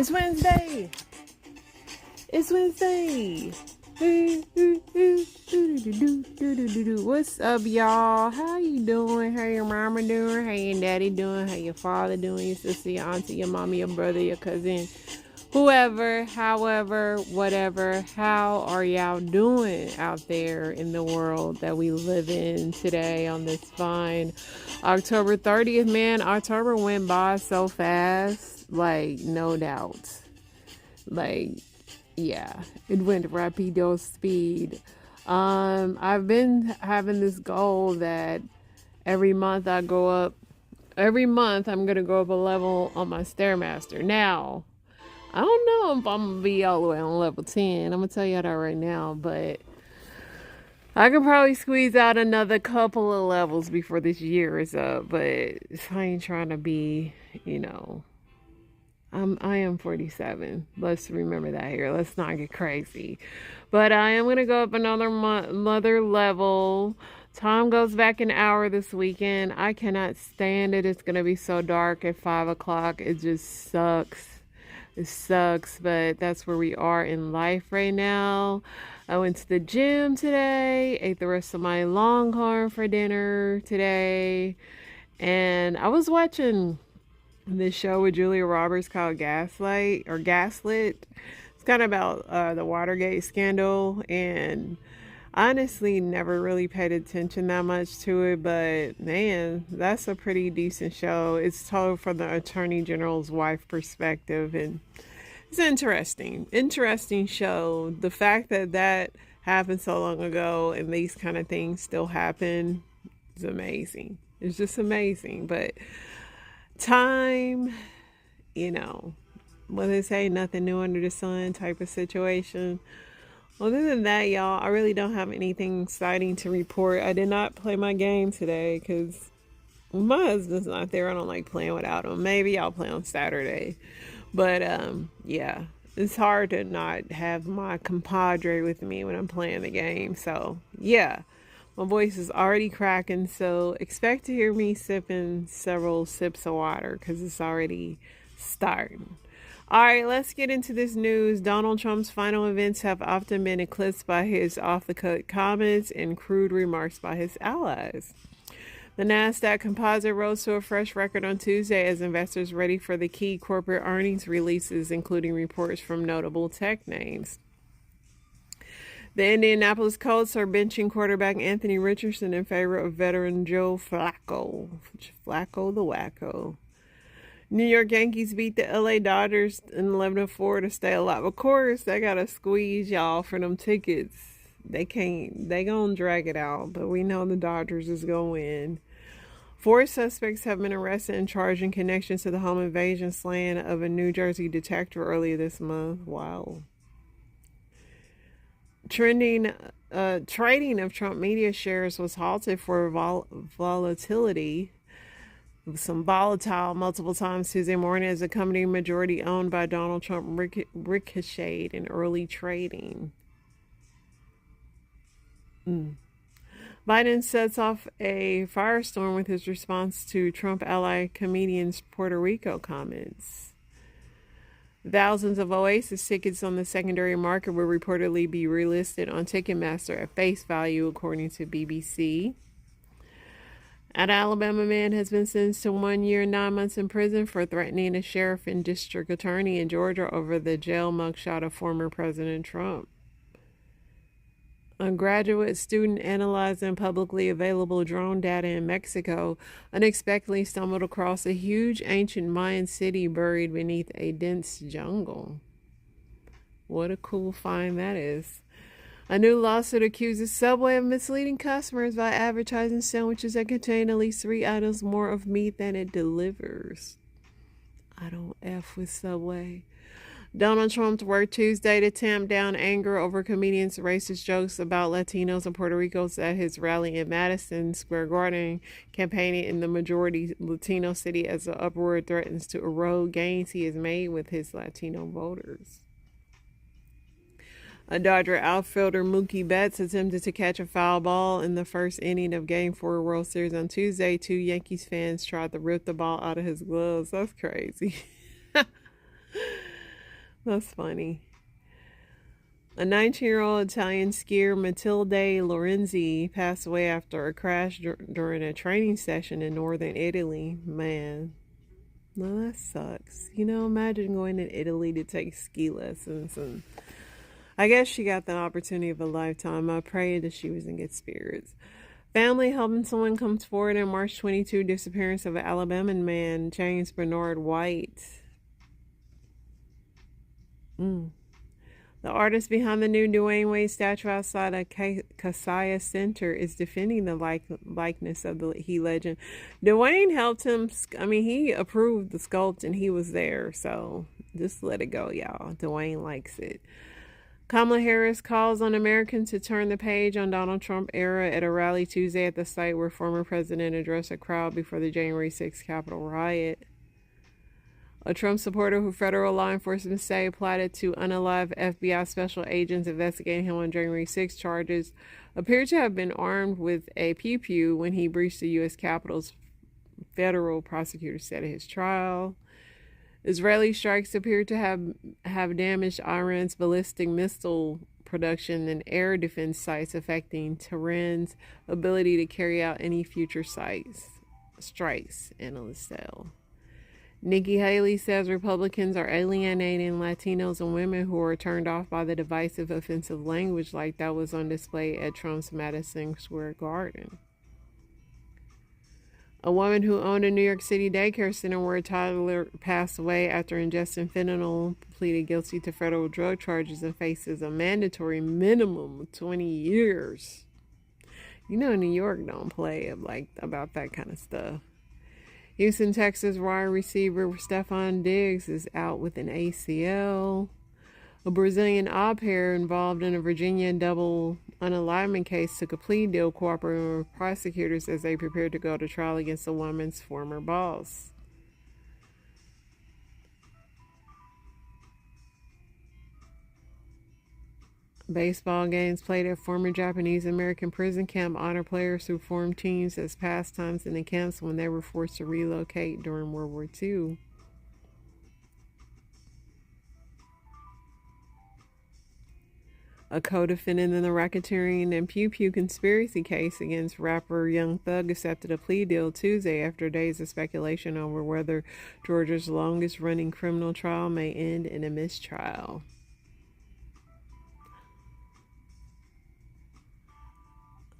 It's Wednesday. It's Wednesday. What's up, y'all? How you doing? How your mama doing? How your daddy doing? How your father doing? Your sister, your auntie, your mama, your brother, your cousin, whoever, however, whatever. How are y'all doing out there in the world that we live in today on this fine October 30th? Man, October went by so fast, like, no doubt. Like, yeah, it went rapido speed. I've been having this goal that every month I'm gonna go up a level on my Stairmaster. Now, I don't know if I'm gonna be all the way on level 10. I'm gonna tell you that right now, but I can probably squeeze out another couple of levels before this year is up. But I ain't trying to be, you know. I am 47. Let's remember that here. Let's not get crazy. But I am gonna go up another level. Time goes back an hour this weekend. I cannot stand it. It's gonna be so dark at 5 o'clock. It just sucks. It sucks, but that's where we are in life right now. I went to the gym today, ate the rest of my Longhorn for dinner today, and I was watching this show with Julia Roberts called Gaslight or Gaslit. It's kind of about the Watergate scandal, and honestly never really paid attention that much to it, but man, that's a pretty decent show. It's told from the Attorney General's wife perspective, and it's interesting show. The fact that happened so long ago and these kind of things still happen is amazing. It's just amazing. But time, what they say, nothing new under the sun type of situation. Other than that, y'all, I really don't have anything exciting to report. I did not play my game today because my husband's not there. I don't like playing without him. Maybe I'll play on Saturday. But, yeah, it's hard to not have my compadre with me when I'm playing the game. So, yeah, my voice is already cracking. So expect to hear me sipping several sips of water because it's already starting. All right, let's get into this news. Donald Trump's final events have often been eclipsed by his off-the-cut comments and crude remarks by his allies. The NASDAQ Composite rose to a fresh record on Tuesday as investors ready for the key corporate earnings releases, including reports from notable tech names. The Indianapolis Colts are benching quarterback Anthony Richardson in favor of veteran Joe Flacco. Flacco the Wacko. New York Yankees beat the LA Dodgers in 11-4 to stay alive. Of course, they gotta squeeze y'all for them tickets. They gonna drag it out, but we know the Dodgers is gonna win. 4 suspects have been arrested and charged in connection to the home invasion slaying of a New Jersey detective earlier this month. Wow. Trading of Trump media shares was halted for volatility. Some volatile multiple times Tuesday morning as a company majority owned by Donald Trump ricocheted in early trading. Biden sets off a firestorm with his response to Trump ally comedian's Puerto Rico comments. Thousands of Oasis tickets on the secondary market will reportedly be relisted on Ticketmaster at face value, according to BBC. An Alabama man has been sentenced to 1 year and 9 months in prison for threatening a sheriff and district attorney in Georgia over the jail mugshot of former President Trump. A graduate student analyzing publicly available drone data in Mexico unexpectedly stumbled across a huge ancient Mayan city buried beneath a dense jungle. What a cool find that is. A new lawsuit accuses Subway of misleading customers by advertising sandwiches that contain at least 3 items more of meat than it delivers. I don't F with Subway. Donald Trump worked Tuesday to tamp down anger over comedians' racist jokes about Latinos and Puerto Ricans at his rally in Madison Square Garden, campaigning in the majority Latino city as the uproar threatens to erode gains he has made with his Latino voters. A Dodger outfielder, Mookie Betts, attempted to catch a foul ball in the first inning of Game 4 World Series on Tuesday. 2 Yankees fans tried to rip the ball out of his gloves. That's crazy. That's funny. A 19-year-old Italian skier, Matilde Lorenzi, passed away after a crash during a training session in northern Italy. Man, no, that sucks. Imagine going to Italy to take ski lessons. And I guess she got the opportunity of a lifetime. I pray that she was in good spirits. Family helping someone comes forward in March 22 disappearance of an Alabama man, James Bernard White. The artist behind the new Dwayne Wade statue outside of Kasaya Center is defending the likeness of the He legend. Dwayne helped him. He approved the sculpt and he was there. So just let it go, y'all. Dwayne likes it. Kamala Harris calls on Americans to turn the page on Donald Trump era at a rally Tuesday at the site where former president addressed a crowd before the January 6th Capitol riot. A Trump supporter who federal law enforcement say plotted to unalive FBI special agents investigating him on January 6 charges appeared to have been armed with a pew-pew when he breached the U.S. Capitol's, federal prosecutor said at his trial. Israeli strikes appear to have damaged Iran's ballistic missile production and air defense sites, affecting Tehran's ability to carry out any future strikes, analysts say. Nikki Haley says Republicans are alienating Latinos and women who are turned off by the divisive, offensive language like that was on display at Trump's Madison Square Garden. A woman who owned a New York City daycare center where a toddler passed away after ingesting fentanyl pleaded guilty to federal drug charges and faces a mandatory minimum of 20 years. New York don't play about that kind of stuff. Houston, Texas wide receiver Stephon Diggs is out with an ACL. A Brazilian au pair involved in a Virginia double unalignment case took a plea deal cooperating with prosecutors as they prepared to go to trial against the woman's former boss. Baseball games played at former Japanese American prison camp honor players who formed teams as pastimes in the camps when they were forced to relocate during World War II. A co-defendant in the racketeering and pew-pew conspiracy case against rapper Young Thug accepted a plea deal Tuesday after days of speculation over whether Georgia's longest-running criminal trial may end in a mistrial.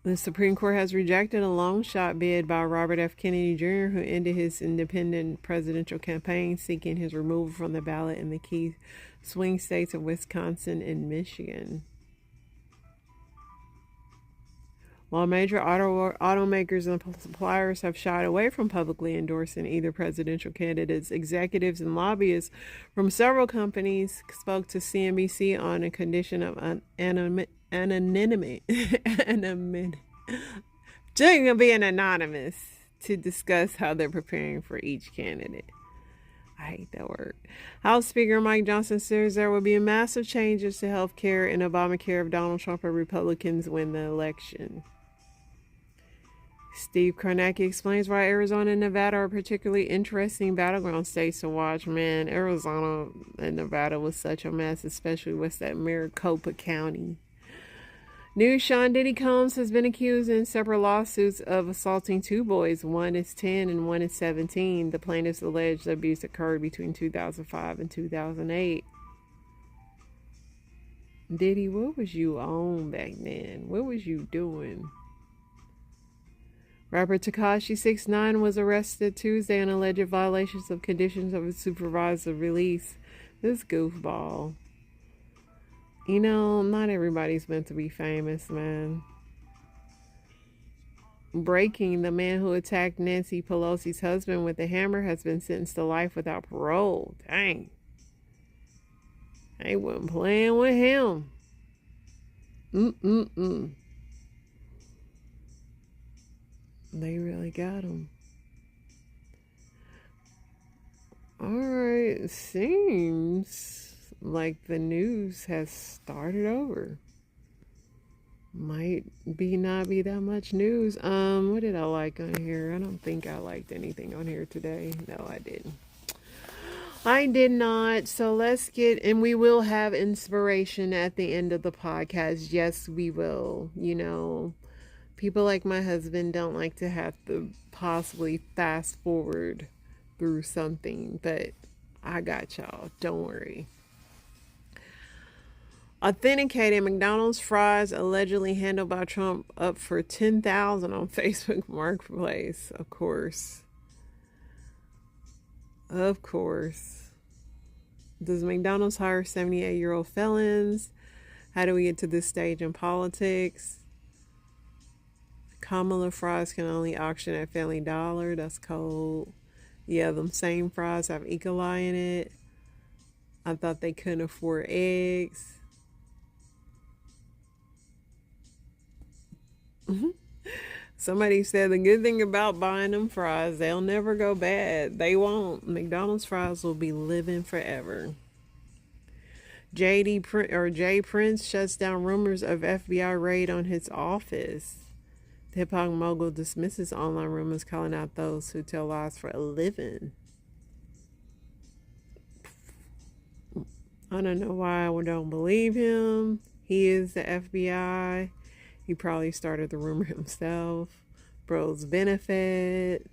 The Supreme Court has rejected a long-shot bid by Robert F. Kennedy Jr., who ended his independent presidential campaign seeking his removal from the ballot in the key swing states of Wisconsin and Michigan. While major automakers and suppliers have shied away from publicly endorsing either presidential candidates, executives and lobbyists from several companies spoke to CNBC on a condition of anonymity. Just gonna be anonymous to discuss how they're preparing for each candidate. I hate that word. House Speaker Mike Johnson says there will be massive changes to health care and Obamacare if Donald Trump and Republicans win the election. Steve Kornacki explains why Arizona and Nevada are particularly interesting battleground states to watch. Man, Arizona and Nevada was such a mess, especially what's that, Maricopa County. New Sean Diddy Combs has been accused in separate lawsuits of assaulting two boys. One is 10 and one is 17. The plaintiffs allege the abuse occurred between 2005 and 2008. Diddy, what was you on back then? What was you doing? Rapper Tekashi 6ix9ine was arrested Tuesday on alleged violations of conditions of his supervised release. This goofball. Not everybody's meant to be famous, man. Breaking: the man who attacked Nancy Pelosi's husband with a hammer has been sentenced to life without parole. Dang. They wasn't playing with him. They really got him. Alright, seems like the news has started over. Might not be that much news. What did I like on here? I don't think I liked anything on here today. No, I didn't. I did not. So let's get, and we will have inspiration at the end of the podcast. Yes, we will. You know, people like my husband don't like to have to possibly fast forward through something, but I got y'all. Don't worry. Authenticated McDonald's fries allegedly handled by Trump up for 10,000 on Facebook Marketplace. Of course. Of course. Does McDonald's hire 78-year-old felons? How do we get to this stage in politics? Kamala fries can only auction at Family Dollar. That's cold. Yeah, them same fries have E. coli in it. I thought they couldn't afford eggs. Somebody said the good thing about buying them fries, they'll never go bad. They won't. McDonald's fries will be living forever. Jay Prince shuts down rumors of FBI raid on his office. The hip hop mogul dismisses online rumors, calling out those who tell lies for a living. I don't know why I don't believe him. He is the FBI. He probably started the rumor himself. Bros benefit.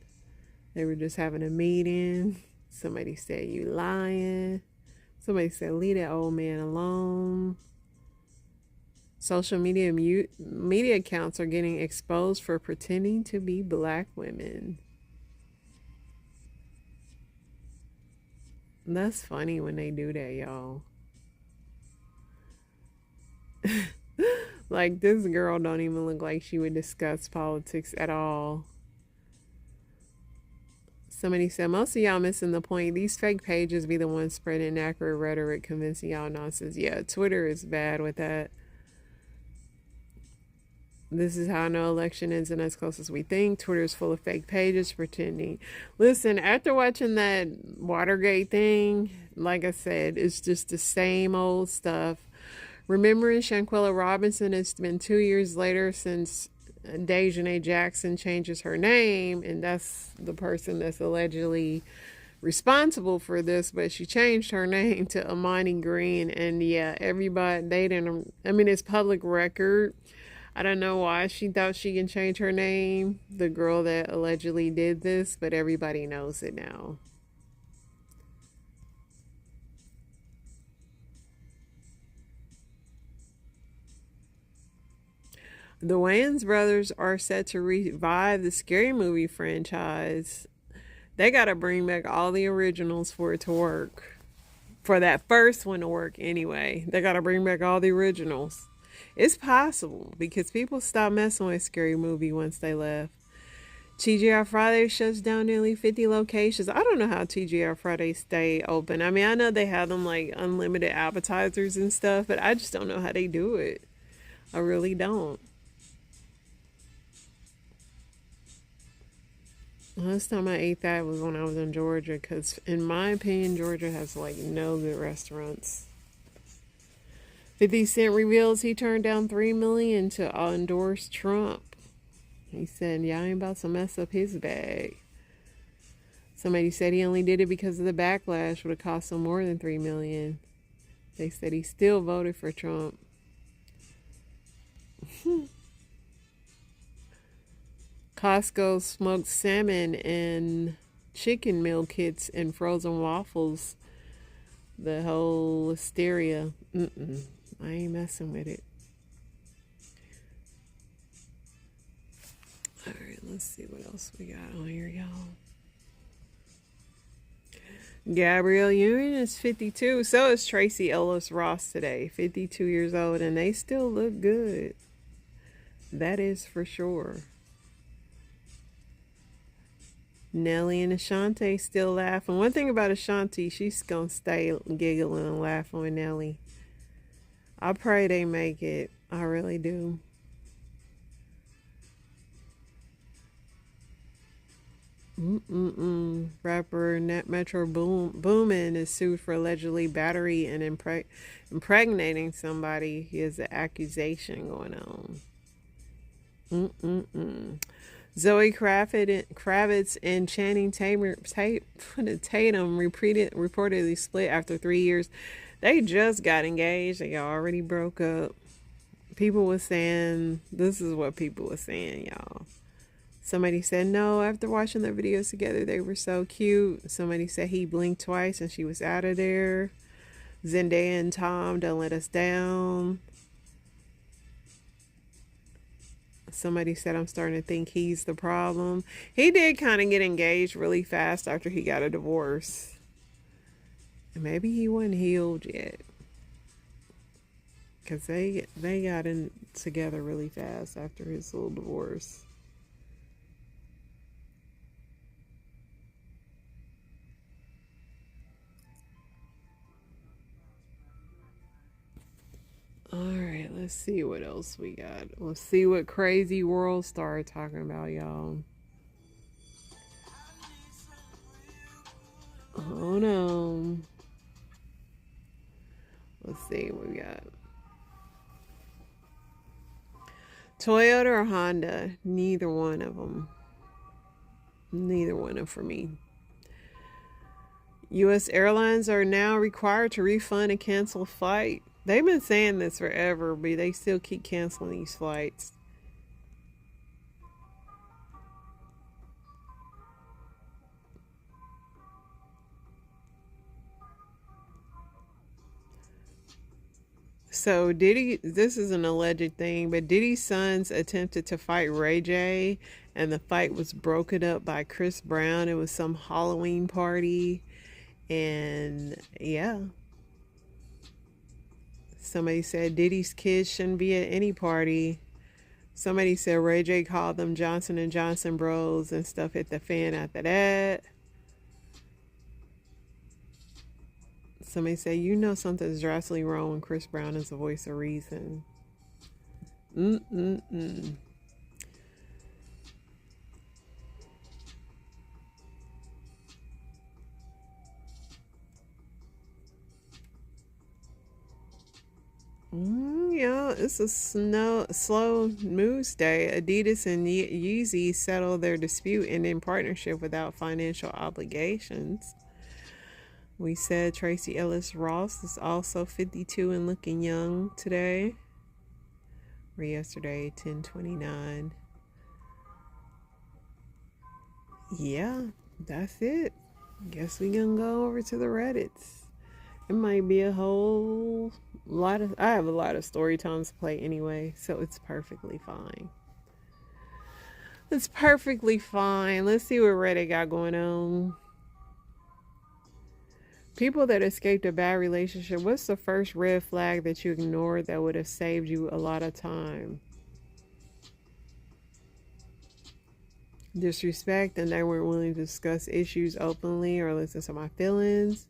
They were just having a meeting. Somebody said you lying. Somebody said leave that old man alone. Social media accounts are getting exposed for pretending to be black women. That's funny when they do that, y'all. Like, this girl don't even look like she would discuss politics at all. Somebody said, most of y'all missing the point. These fake pages be the ones spreading inaccurate rhetoric, convincing y'all nonsense. Yeah, Twitter is bad with that. This is how no election isn't as close as we think. Twitter is full of fake pages pretending. Listen, after watching that Watergate thing, like I said, it's just the same old stuff. Remembering Shanquella Robinson, it's been 2 years later since Dejanay Jackson changes her name, and that's the person that's allegedly responsible for this, but she changed her name to Amani Green, and yeah, everybody, they didn't, I mean, it's public record. I don't know why she thought she can change her name, the girl that allegedly did this, but everybody knows it now. The Wayans brothers are set to revive the Scary Movie franchise. They got to bring back all the originals for it to work. For that first one to work anyway. They got to bring back all the originals. It's possible because people stopped messing with Scary Movie once they left. TGI Friday shuts down nearly 50 locations. I don't know how TGI Friday stay open. I mean, I know they have them like unlimited appetizers and stuff, but I just don't know how they do it. I really don't. Last time I ate that was when I was in Georgia, because in my opinion, Georgia has like no good restaurants. 50 Cent reveals he turned down $3 million to endorse Trump. He said, y'all ain't about to mess up his bag. Somebody said he only did it because of the backlash would have cost him more than $3 million. They said he still voted for Trump. Costco smoked salmon and chicken meal kits and frozen waffles. The whole hysteria. I ain't messing with it. Alright, let's see what else we got on here, y'all. Gabrielle Union is 52. So is Tracy Ellis Ross today. 52 years old, and they still look good. That is for sure. Nelly and Ashanti still laughing. One thing about Ashanti, she's gonna stay giggling and laughing with Nelly. I pray they make it. I really do. Rapper Metro Boomin is sued for allegedly battery and impregnating somebody. He has an accusation going on. Zoe Kravitz and Channing Tatum reportedly split after 3 years. They just got engaged. They already broke up. People were saying, this is what people were saying, y'all. Somebody said no after watching their videos together. They were so cute. Somebody said he blinked twice and she was out of there. Zendaya and Tom don't let us down. Somebody said I'm starting to think he's the problem. He did kind of get engaged really fast after he got a divorce. Maybe he wasn't healed yet. Because they got in together really fast after his little divorce. Alright, let's see what else we got. Let's see what Crazy World Star talking about, y'all. Oh no. Let's see what we got. Toyota or Honda? Neither one of them. Neither one of them for me. U.S. airlines are now required to refund a canceled flight. They've been saying this forever, but they still keep canceling these flights. So Diddy, this is an alleged thing, but Diddy's sons attempted to fight Ray J, and the fight was broken up by Chris Brown. It was some Halloween party, and yeah. Somebody said Diddy's kids shouldn't be at any party. Somebody said Ray J called them Johnson and Johnson bros and stuff hit the fan after that. Somebody said, you know something's drastically wrong when Chris Brown is the voice of reason. Yeah, it's a slow news day. Adidas and Yeezy settled their dispute and in partnership without financial obligations. We said Tracy Ellis Ross is also 52 and looking young today. Or yesterday, 10/29. Yeah, that's it. Guess we gonna go over to the Reddits. It might be a whole lot of, I have a lot of story times to play anyway, so it's perfectly fine. It's perfectly fine. Let's see what Reddit got going on. People that escaped a bad relationship, what's the first red flag that you ignored that would have saved you a lot of time? Disrespect, and they weren't willing to discuss issues openly or listen to my feelings.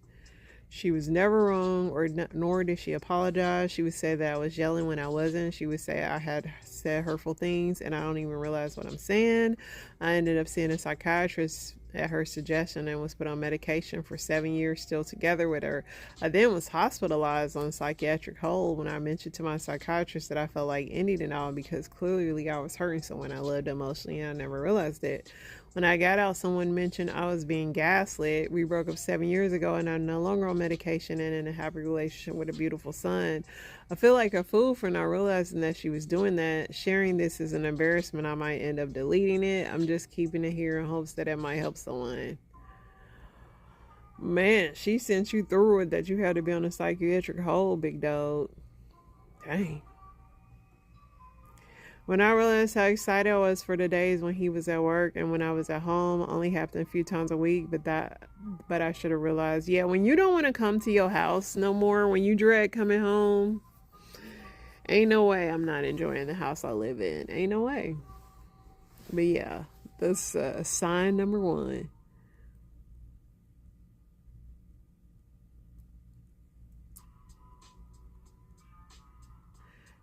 She was never wrong, nor did she apologize. She would say that I was yelling when I wasn't. She would say I had said hurtful things and I don't even realize what I'm saying. I ended up seeing a psychiatrist at her suggestion and was put on medication for 7 years, still together with her. I then was hospitalized on psychiatric hold when I mentioned to my psychiatrist that I felt like ending it all because clearly I was hurting someone I loved emotionally and I never realized it. When I got out, someone mentioned I was being gaslit. We broke up 7 years ago and I'm no longer on medication and in a happy relationship with a beautiful son. I feel like a fool for not realizing that she was doing that. Sharing this is an embarrassment. I might end up deleting it. I'm just keeping it here in hopes that it might help someone. Man, she sent you through it that you had to be on a psychiatric hold, big dog. Dang. When I realized how excited I was for the days when he was at work and when I was at home, only happened a few times a week, but I should have realized, yeah, when you don't want to come to your house no more, when you dread coming home, ain't no way I'm not enjoying the house I live in. Ain't no way. But yeah, that's sign number one.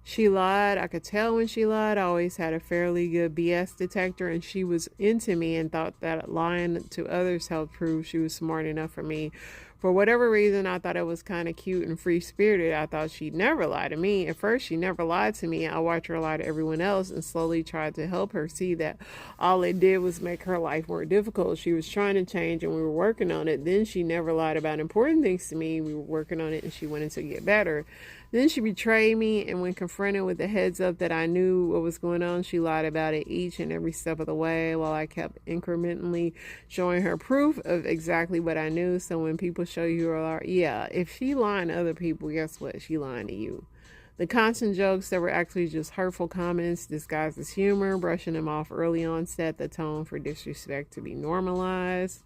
She lied. I could tell when she lied. I always had a fairly good BS detector, and she was into me and thought that lying to others helped prove she was smart enough for me. For whatever reason, I thought it was kind of cute and free spirited. I thought she'd never lie to me. At first, she never lied to me. I watched her lie to everyone else and slowly tried to help her see that all it did was make her life more difficult. She was trying to change and we were working on it. Then she never lied about important things to me. We were working on it and she wanted to get better. Then she betrayed me, and when confronted with the heads up that I knew what was going on, she lied about it each and every step of the way while I kept incrementally showing her proof of exactly what I knew. So when people show you a lie, yeah, if she lying to other people, guess what? She lying to you. The constant jokes that were actually just hurtful comments disguised as humor, brushing them off early on set the tone for disrespect to be normalized.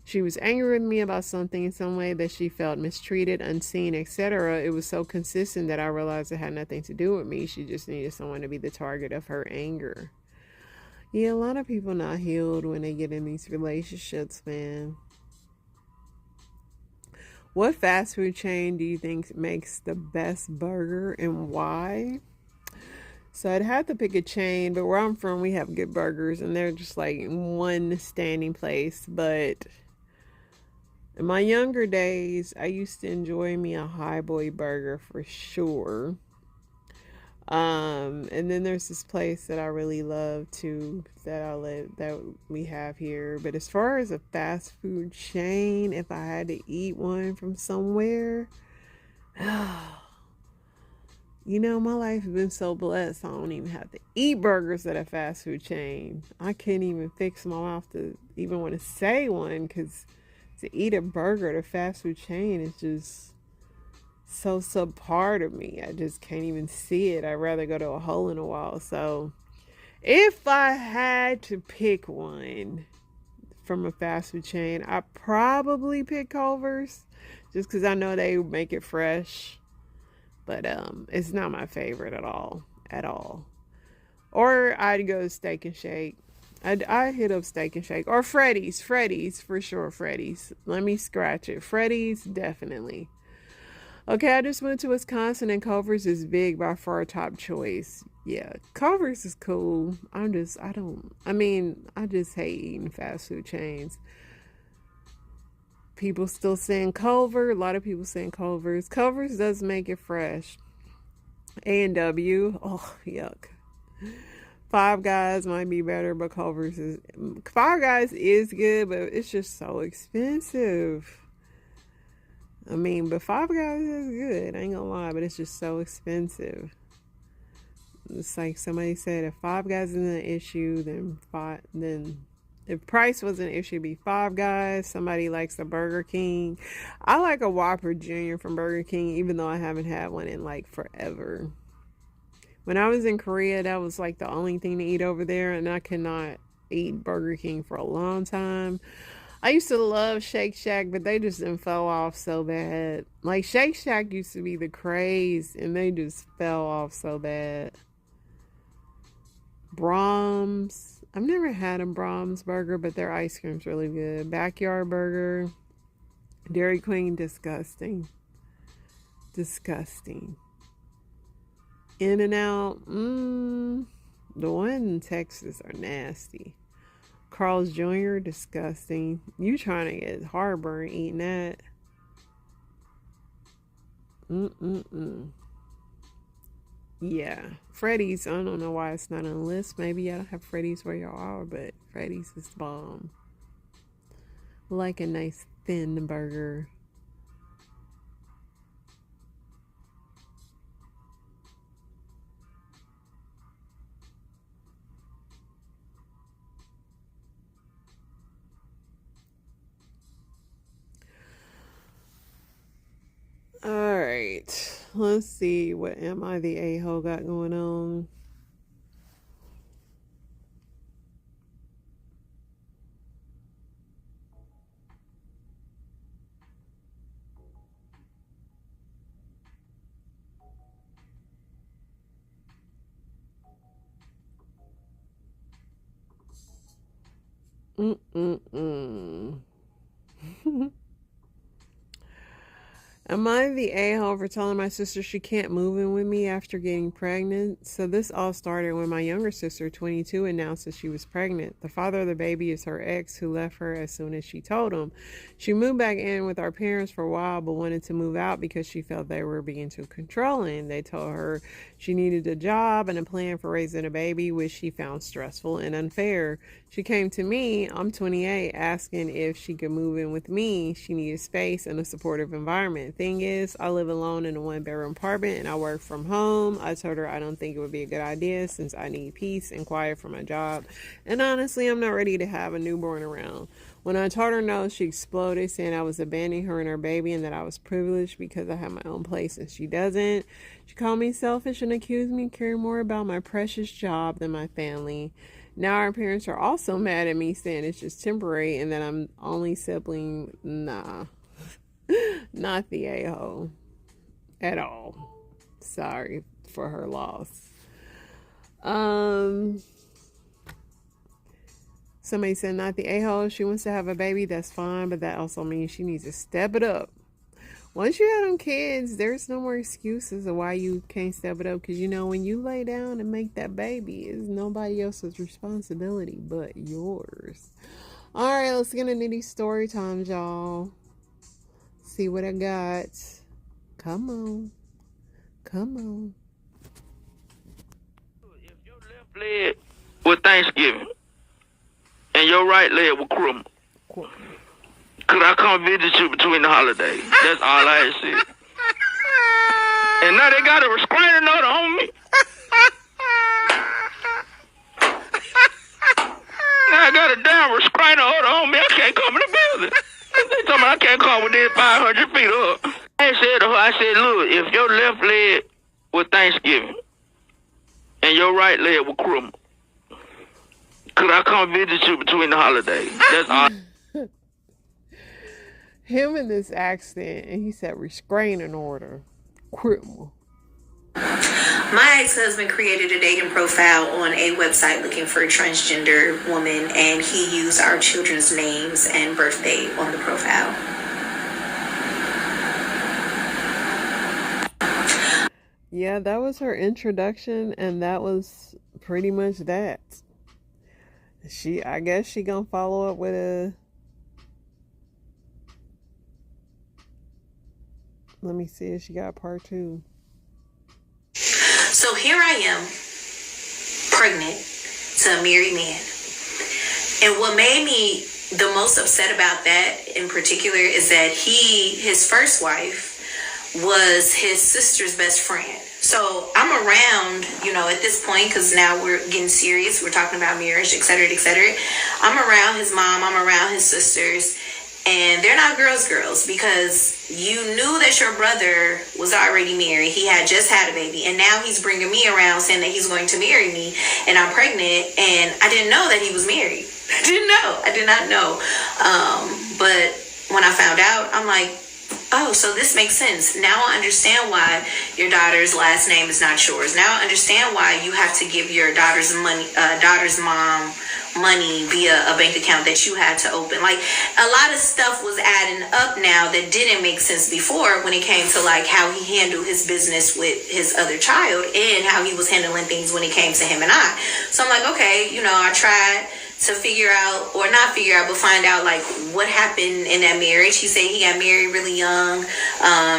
She was angry with me about something in some way that she felt mistreated, unseen, etc. It was so consistent that I realized it had nothing to do with me. She just needed someone to be the target of her anger. Yeah, a lot of people not healed when they get in these relationships, man. What fast food chain do you think makes the best burger and why? So I'd have to pick a chain, but where I'm from, we have good burgers and they're just like one standing place. But in my younger days, I used to enjoy me a high boy burger for sure. And then there's this place that I really love too that we have here. But as far as a fast food chain, if I had to eat one from somewhere, my life has been so blessed. I don't even have to eat burgers at a fast food chain. I can't even fix my mouth to even want to say one because to eat a burger at a fast food chain is just so subpar to me. I just can't even see it. I'd rather go to a hole in a wall. So if I had to pick one from a fast food chain, I probably pick Culver's just because I know they make it fresh. But it's not my favorite at all. At all. Or I'd go to Steak and Shake. I'd hit up Steak and Shake. Or Freddy's. Freddy's, for sure. Freddy's. Let me scratch it. Freddy's, definitely. Okay, I just went to Wisconsin and Culver's is big, by far top choice. Yeah, Culver's is cool. I just hate eating fast food chains. People still saying Culver. A lot of people saying Culver's. Culver's does make it fresh. A&W. Oh, yuck. Five Guys might be better, but Five Guys is good, but it's just so expensive. But Five Guys is good. I ain't gonna lie, but it's just so expensive. It's like somebody said, if Five Guys isn't an issue, then if price was an issue, it'd be Five Guys. Somebody likes a Burger King. I like a Whopper Jr. from Burger King, even though I haven't had one in like forever. When I was in Korea, that was like the only thing to eat over there, and I could not eat Burger King for a long time. I used to love Shake Shack, but they just done fell off so bad. Like Shake Shack used to be the craze, and they just fell off so bad. Brahms. I've never had a Brahms burger, but their ice cream's really good. Backyard Burger. Dairy Queen, disgusting. Disgusting. In-N-Out, the one in Texas are nasty. Carl's Jr., disgusting. You trying to get heartburn eating that. Yeah. Freddy's, I don't know why it's not on the list. Maybe I don't have Freddy's where y'all are, but Freddy's is bomb. Like a nice thin burger. Alright. Let's see what Am I the A-hole got going on. Am I the a-hole for telling my sister she can't move in with me after getting pregnant? So this all started when my younger sister, 22, announced that she was pregnant. The father of the baby is her ex, who left her as soon as she told him. She moved back in with our parents for a while, but wanted to move out because she felt they were being too controlling. They told her she needed a job and a plan for raising a baby, which she found stressful and unfair. She came to me, I'm 28, asking if she could move in with me. She needed space and a supportive environment. Thing is, I live alone in a one-bedroom apartment and I work from home. I told her I don't think it would be a good idea since I need peace and quiet for my job. And honestly, I'm not ready to have a newborn around. When I told her no, she exploded, saying I was abandoning her and her baby and that I was privileged because I have my own place and she doesn't. She called me selfish and accused me of caring more about my precious job than my family. Now our parents are also mad at me, saying it's just temporary and that I'm only sibling. Nah, not the a-hole at all. Sorry for her loss. Somebody said not the a-hole. She wants to have a baby, that's fine, but that also means she needs to step it up. Once you have them kids, there's no more excuses of why you can't step it up. Because, you know, when you lay down and make that baby, it's nobody else's responsibility but yours. All right, let's get into these story times, y'all. See what I got. Come on. Come on. If your left leg was Thanksgiving and your right leg was Christmas, could I come visit you between the holidays? That's all I had said. And now they got a restraining order on me. Now I got a damn restraining order on me. I can't come in the building. They told me I can't come within 500 feet up. I said to her, I said, look, if your left leg was Thanksgiving and your right leg was Christmas, could I come visit you between the holidays? That's all. Him in this accent, and he said restraining order. Criminal. My ex-husband created a dating profile on a website looking for a transgender woman, and he used our children's names and birthday on the profile. Yeah, that was her introduction, and that was pretty much that. I guess she gonna follow up with a... Let me see if she got part 2. So here I am, pregnant to a married man. And what made me the most upset about that in particular is that his first wife was his sister's best friend. So I'm around, at this point, because now we're getting serious. We're talking about marriage, et cetera, et cetera. I'm around his mom. I'm around his sisters. And they're not girls, because you knew that your brother was already married. He had just had a baby. And now he's bringing me around saying that he's going to marry me. And I'm pregnant. And I didn't know that he was married. I did not know. But when I found out, I'm like, oh, so this makes sense. Now I understand why your daughter's last name is not yours. Now I understand why you have to give your daughter's mom money via a bank account that you had to open. Like, a lot of stuff was adding up now that didn't make sense before when it came to like how he handled his business with his other child and how he was handling things when it came to him and I. So I'm like, okay, I tried to figure out, or not figure out, but find out like what happened in that marriage. He said he got married really young.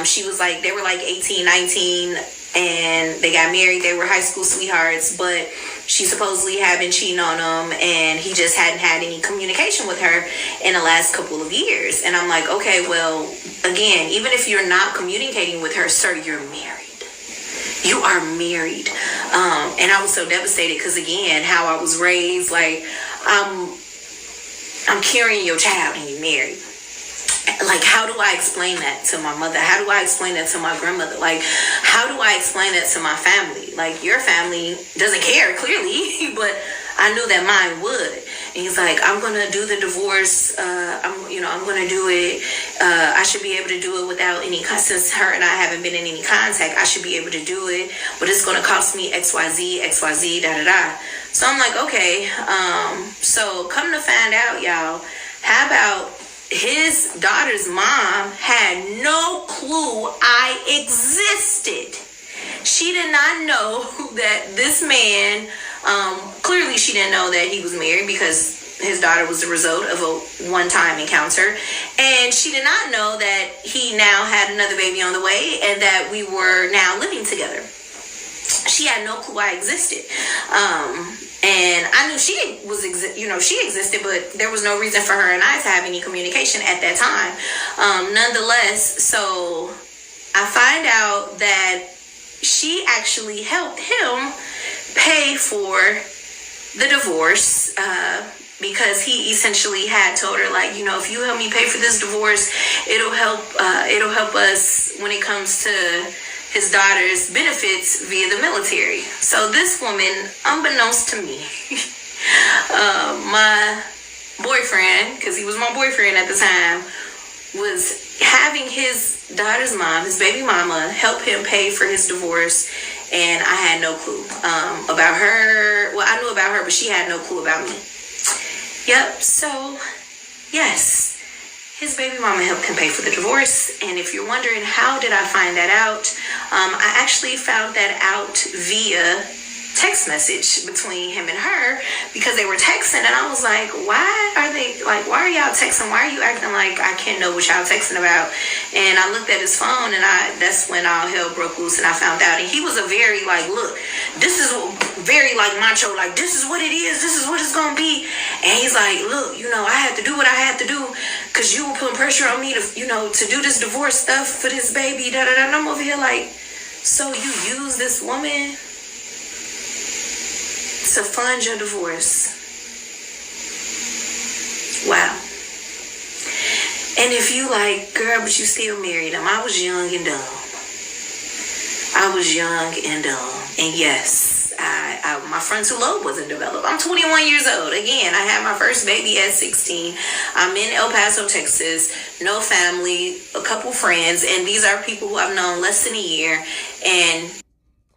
She was like, they were like 18, 19, and they got married. They were high school sweethearts, but she supposedly had been cheating on him, and he just hadn't had any communication with her in the last couple of years. And I'm like, okay, well, again, even if you're not communicating with her, sir, you're married. You are married. And I was so devastated because, again, how I was raised, like, I'm carrying your child and you're married. Like, how do I explain that to my mother? How do I explain that to my grandmother? Like, how do I explain that to my family? Like, your family doesn't care, clearly, but I knew that mine would. And he's like, I'm going to do the divorce. I'm going to do it. I should be able to do it without any, since her and I haven't been in any contact, I should be able to do it. But it's going to cost me XYZ, da-da-da. So I'm like, okay. So come to find out, y'all, how about his daughter's mom had no clue I existed. She did not know that this man, clearly she didn't know that he was married because his daughter was the result of a one-time encounter. And she did not know that he now had another baby on the way and that we were now living together. She had no clue I existed. And I knew she was, she existed, but there was no reason for her and I to have any communication at that time. Nonetheless, so I find out that she actually helped him pay for the divorce, because he essentially had told her, like, if you help me pay for this divorce, it'll help us when it comes to his daughter's benefits via the military. So this woman, unbeknownst to me, my boyfriend, because he was my boyfriend at the time, was having his daughter's mom, his baby mama, help him pay for his divorce. And I had no clue about her. Well, I knew about her, but she had no clue about me. Yep, so yes, his baby mama helped him pay for the divorce. And if you're wondering how did I find that out, I actually found that out via text message between him and her, because they were texting and I was like, why are y'all texting? Why are you acting like I can't know what y'all texting about? And I looked at his phone and that's when all hell broke loose and I found out. And he was a very look, this is very macho, this is what it is, this is what it's gonna be. And he's like, look, I had to do what I had to do because you were putting pressure on me to to do this divorce stuff for this baby, and I'm over here like, so you use this woman to fund your divorce? Wow. And if you like, girl, but you still married him. I was young and dumb. And yes, my frontal lobe wasn't developed. I'm 21 years old. Again, I had my first baby at 16. I'm in El Paso, Texas. No family, a couple friends. And these are people who I've known less than a year. And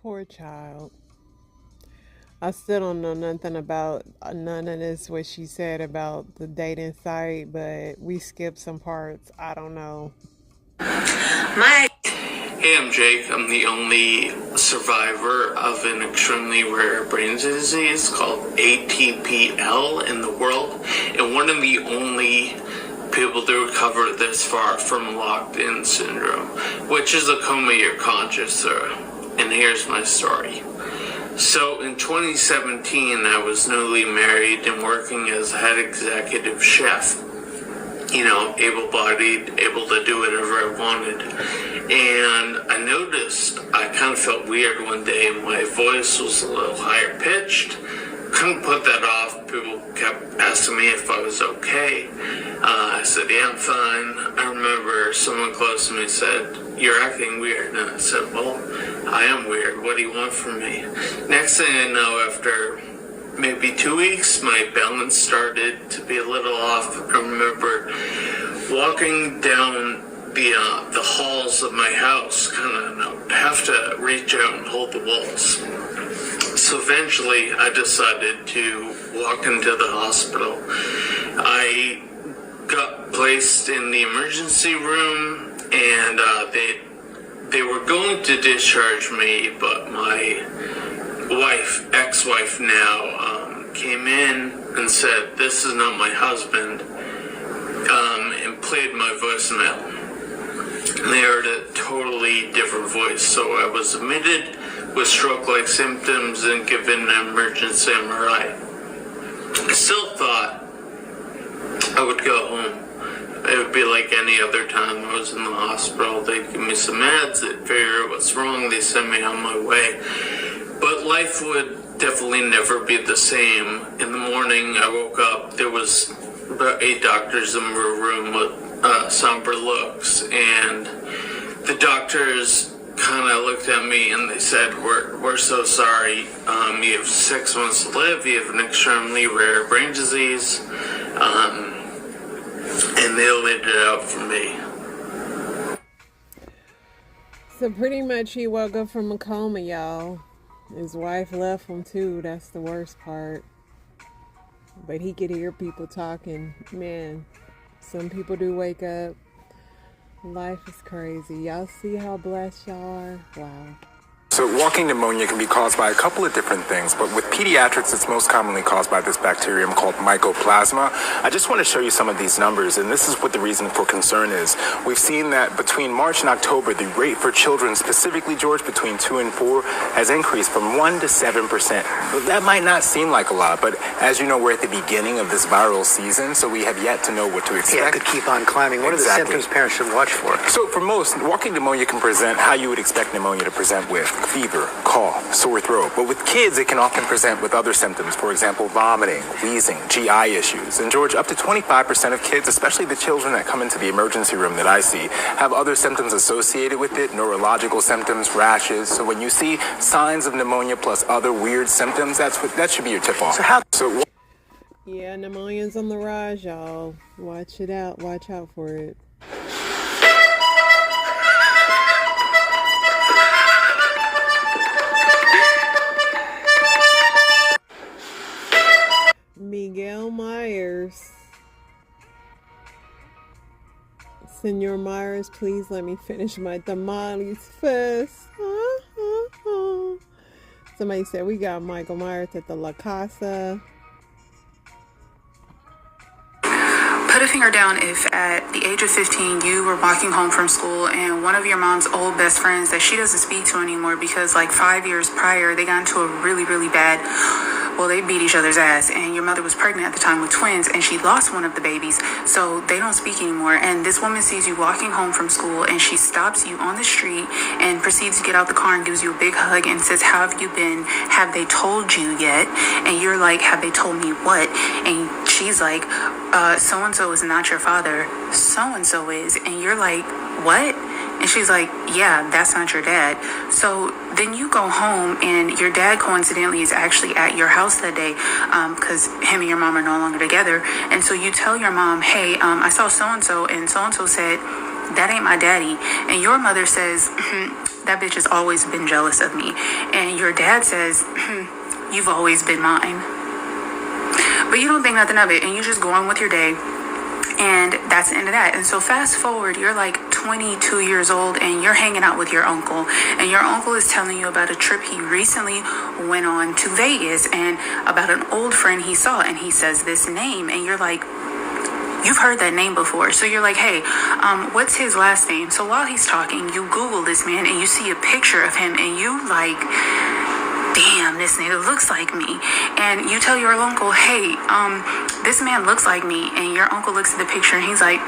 poor child. I still don't know nothing about none of this, what she said about the dating site, but we skipped some parts. I don't know. Hey, I'm Jake. I'm the only survivor of an extremely rare brain disease called ATPL in the world, and one of the only people to recover this far from locked-in syndrome, which is a coma you're conscious through. And here's my story. So in 2017, I was newly married and working as head executive chef. Able-bodied, able to do whatever I wanted. And I noticed I kind of felt weird one day. My voice was a little higher pitched. Couldn't put that off. People kept asking me if I was okay. I said, yeah, I'm fine. I remember someone close to me said, you're acting weird. And I said, well, I am weird. What do you want from me? Next thing I know, after maybe 2 weeks, my balance started to be a little off. I remember walking down the halls of my house, kind of have to reach out and hold the walls. So eventually I decided to walk into the hospital. I got placed in the emergency room, and they were going to discharge me, but my ex-wife now, came in and said, this is not my husband, and played my voicemail. And they heard a totally different voice, so I was admitted with stroke-like symptoms and given an emergency MRI. I still thought I would go home. It would be like any other time I was in the hospital. They'd give me some meds, they'd figure out what's wrong, they send me on my way. But life would definitely never be the same. In the morning, I woke up, there was about 8 doctors in my room with somber looks, and the doctors kind of looked at me and they said, we're so sorry, you have 6 months to live, you have an extremely rare brain disease, and they laid it out for me. So pretty much he woke up from a coma, y'all. His wife left him too, that's the worst part. But he could hear people talking. Man, Some people do wake up. Life is crazy. Y'all see how blessed y'all are? Wow. So walking pneumonia can be caused by a couple of different things, but with pediatrics, it's most commonly caused by this bacterium called Mycoplasma. I just want to show you some of these numbers, and this is what the reason for concern is. We've seen that between March and October, the rate for children, specifically, George, between 2 and 4, has increased from 1 to 7%. That might not seem like a lot, but as you know, we're at the beginning of this viral season, so we have yet to know what to expect. Yeah, it could keep on climbing. What are the symptoms parents should watch for? So for most, walking pneumonia can present how you would expect pneumonia to present with fever, cough, sore throat. But with kids, it can often present with other symptoms. For example, vomiting, wheezing, GI issues. And George, up to 25% of kids, especially the children that come into the emergency room that I see, have other symptoms associated with it, neurological symptoms, rashes. So when you see signs of pneumonia plus other weird symptoms, that should be your tip off. Yeah, pneumonia's on the rise, y'all. Watch it out. Watch out for it. Miguel Myers. Senor Myers, please let me finish my tamales first. Somebody said we got Michael Myers at the La Casa. Put a finger down if at the age of 15 you were walking home from school and one of your mom's old best friends that she doesn't speak to anymore because like 5 years prior they got into a really bad, well, they beat each other's ass, and your mother was pregnant at the time with twins and she lost one of the babies, so they don't speak anymore. And this woman sees you walking home from school and she stops you on the street and proceeds to get out the car and gives you a big hug and says, how have you been? Have they told you yet? And you're like, have they told me what? And she's like, so-and-so is not your father, so-and-so is. And you're like, what? And she's like, yeah, that's not your dad. So then you go home and your dad coincidentally is actually at your house that day because him and your mom are no longer together. And so you tell your mom, hey, I saw so-and-so said, that ain't my daddy. And your mother says, that bitch has always been jealous of me. And your dad says, you've always been mine. But you don't think nothing of it and you just go on with your day. And that's the end of that. And so fast forward, you're like 22 years old and you're hanging out with your uncle. And your uncle is telling you about a trip he recently went on to Vegas and about an old friend he saw. And he says this name. And you're like, you've heard that name before. So you're like, hey, what's his last name? So while he's talking, you Google this man and you see a picture of him and you like, damn, this nigga looks like me. And you tell your uncle, hey, this man looks like me. And your uncle looks at the picture and he's like,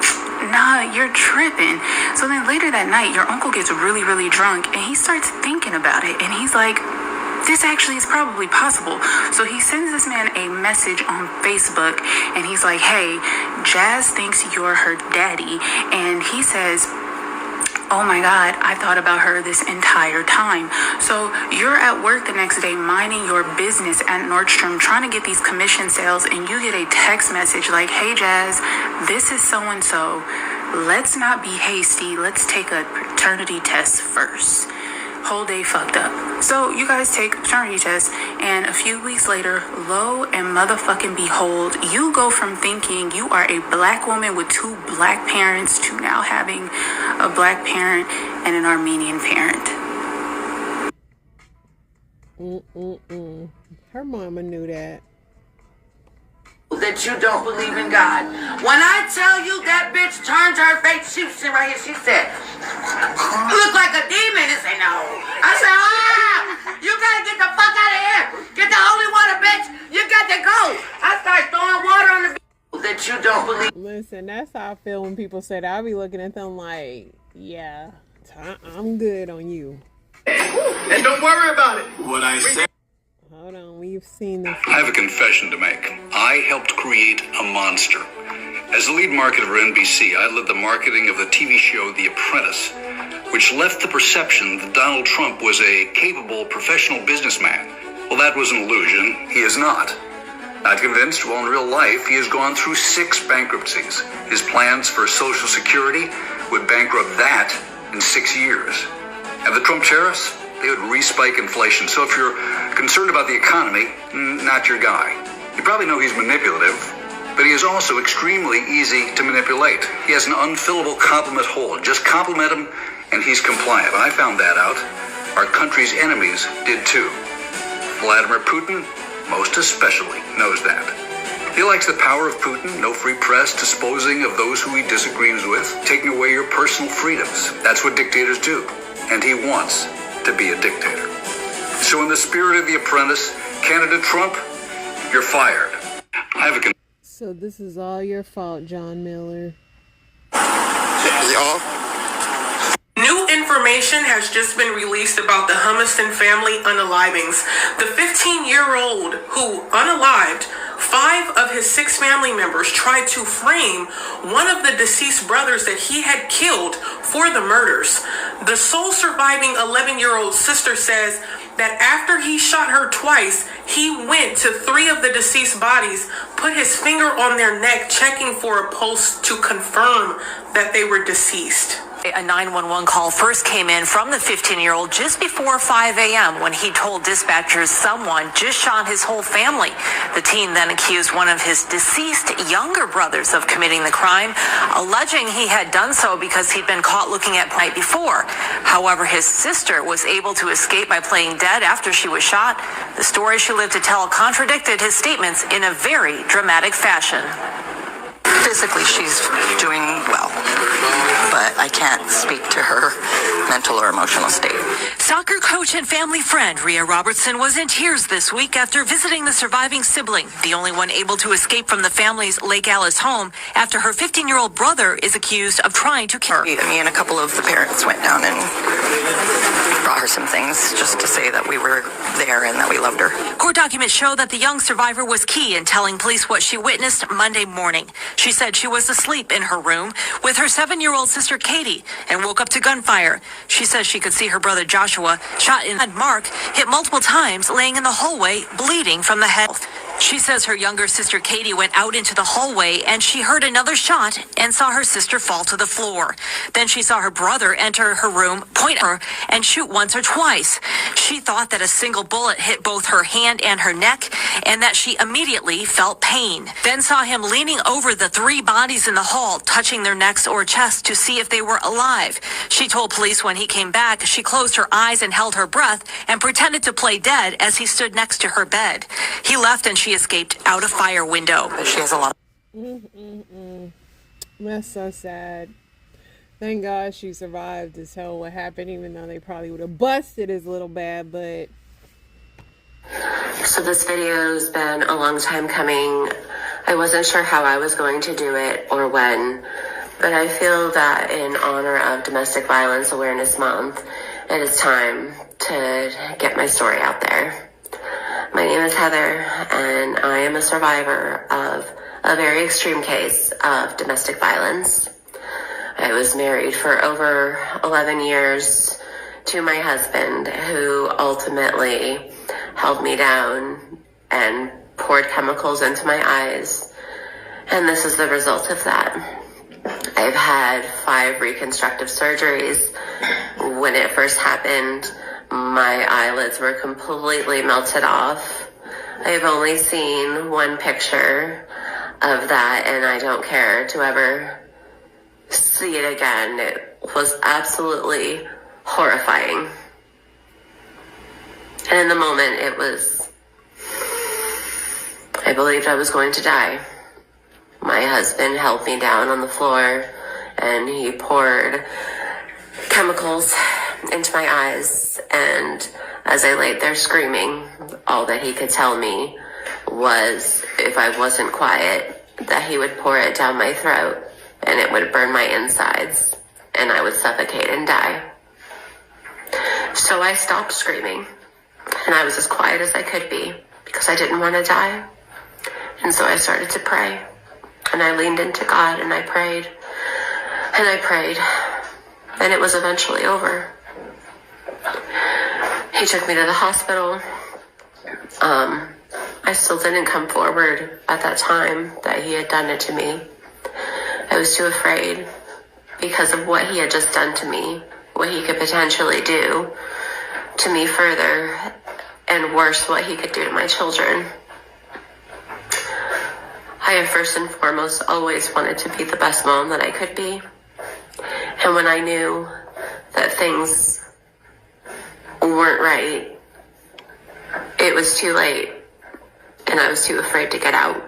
nah, you're tripping. So then later that night, your uncle gets really drunk and he starts thinking about it. And he's like, this actually is probably possible. So he sends this man a message on Facebook and he's like, hey, Jazz thinks you're her daddy. And he says, oh my God, I thought about her this entire time. So you're at work the next day minding your business at Nordstrom trying to get these commission sales and you get a text message like, hey Jazz, this is so-and-so. Let's not be hasty. Let's take a paternity test first. Whole day fucked up. So you guys take a paternity test and a few weeks later, lo and motherfucking behold, you go from thinking you are a black woman with 2 black parents to now having a black parent and an Armenian parent. Her mama knew that. That you don't believe in God. When I tell you that bitch turned her face, she was sitting right here, she said, you look like a demon. I said, no. I said, you gotta get the fuck out of here. Get the holy water, bitch. You got to go. I start throwing water on the that you don't believe. Listen, that's how I feel when people say that. I'll be looking at them like, yeah, I'm good on you. And don't worry about it. What I said. Hold on, we've seen this. I have a confession to make. I helped create a monster. As the lead marketer for NBC, I led the marketing of the TV show The Apprentice, which left the perception that Donald Trump was a capable professional businessman. Well, that was an illusion. He is not. Not convinced? Well, in real life, he has gone through 6 bankruptcies. His plans for Social Security would bankrupt that in 6 years. And the Trump tariffs? They would respike inflation. So if you're concerned about the economy, not your guy. You probably know he's manipulative. but he is also extremely easy to manipulate. He has an unfillable compliment hole. Just compliment him and he's compliant. I found that out. Our country's enemies did too. Vladimir Putin, most especially, knows that. He likes the power of Putin, no free press, disposing of those who he disagrees with, taking away your personal freedoms. That's what dictators do. And he wants to be a dictator. So in the spirit of The Apprentice, candidate Trump, you're fired. I have a So this is all your fault, John Miller. New information has just been released about the Humiston family unalivings. The 15-year-old who unalived 5 of his 6 family members tried to frame one of the deceased brothers that he had killed for the murders. The sole surviving 11-year-old sister says that after he shot her twice, he went to 3 of the deceased bodies, put his finger on their neck, checking for a pulse to confirm that they were deceased. A 911 call first came in from the 15-year-old just before 5 a.m. when he told dispatchers someone just shot his whole family. The teen then accused one of his deceased younger brothers of committing the crime, alleging he had done so because he'd been caught looking at the night before. However, his sister was able to escape by playing dead after she was shot. The story she lived to tell contradicted his statements in a very dramatic fashion. Physically, she's doing well, but I can't speak to her mental or emotional state. Soccer coach and family friend Rhea Robertson was in tears this week after visiting the surviving sibling, the only one able to escape from the family's Lake Alice home after her 15-year-old brother is accused of trying to kill her. Me and a couple of the parents went down and brought her some things just to say that we were there and that we loved her. Court documents show that the young survivor was key in telling police what she witnessed Monday morning. She said she was asleep in her room with her 7-year-old sister Katie and woke up to gunfire. She says she could see her brother Joshua, shot in the head. Mark, hit multiple times, laying in the hallway, bleeding from the head. She says her younger sister Katie went out into the hallway and she heard another shot and saw her sister fall to the floor. Then she saw her brother enter her room, point at her, and shoot once or twice. She thought that a single bullet hit both her hand and her neck and that she immediately felt pain. Then saw him leaning over the 3 bodies in the hall, touching their necks or chest to see if they were alive. She told police when he came back, she closed her eyes and held her breath and pretended to play dead as he stood next to her bed. He left and she escaped out a fire window. But she has a lot of... That's so sad. Thank God she survived to tell what happened, even though they probably would have busted his little bad butt. So this video's been a long time coming. I wasn't sure how I was going to do it or when, but I feel that in honor of Domestic Violence Awareness Month, it is time to get my story out there. My name is Heather, and I am a survivor of a very extreme case of domestic violence. I was married for over 11 years to my husband, who ultimately held me down and poured chemicals into my eyes, and this is the result of that. I've had 5 reconstructive surgeries. When it first happened, my eyelids were completely melted off. I've only seen one picture of that, and I don't care to ever see it again. It was absolutely horrifying. And in the moment, I believed I was going to die. My husband held me down on the floor, and he poured chemicals into my eyes, and as I laid there screaming, all that he could tell me was if I wasn't quiet, that he would pour it down my throat and it would burn my insides and I would suffocate and die. So I stopped screaming and I was as quiet as I could be because I didn't want to die. And so I started to pray, and I leaned into God and I prayed and I prayed, and it was eventually over. He took me to the hospital. I still didn't come forward at that time that he had done it to me. I was too afraid because of what he had just done to me, what he could potentially do to me further, and worse, what he could do to my children. I have first and foremost always wanted to be the best mom that I could be. And when I knew that things weren't right, it was too late, and I was too afraid to get out.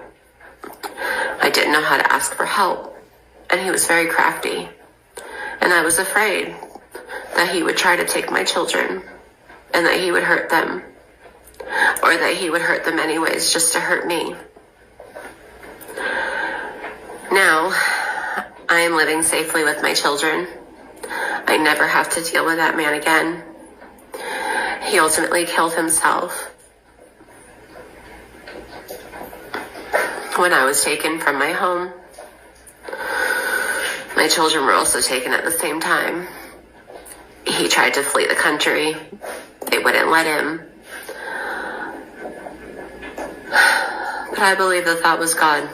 I didn't know how to ask for help, and he was very crafty. And I was afraid that he would try to take my children, and that he would hurt them, or that he would hurt them anyways just to hurt me. Now, I am living safely with my children. I never have to deal with that man again. He ultimately killed himself when I was taken from my home. My children were also taken at the same time. He tried to flee the country. They wouldn't let him. But I believe that that was God.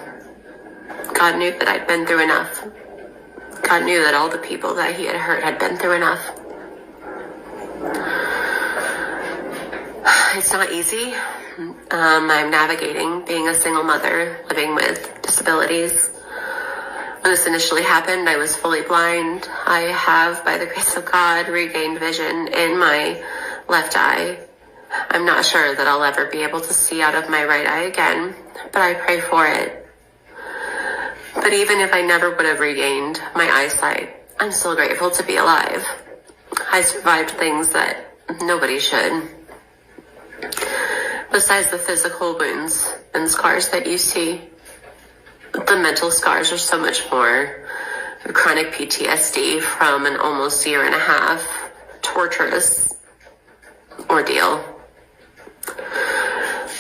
God knew that I'd been through enough. God knew that all the people that he had hurt had been through enough. It's not easy. I'm navigating being a single mother living with disabilities. When this initially happened, I was fully blind. I have, by the grace of God, regained vision in my left eye. I'm not sure that I'll ever be able to see out of my right eye again, but I pray for it. But even if I never would have regained my eyesight, I'm still grateful to be alive. I survived things that nobody should. Besides the physical wounds and scars that you see, the mental scars are so much more. Chronic PTSD from an almost 1.5-year torturous ordeal.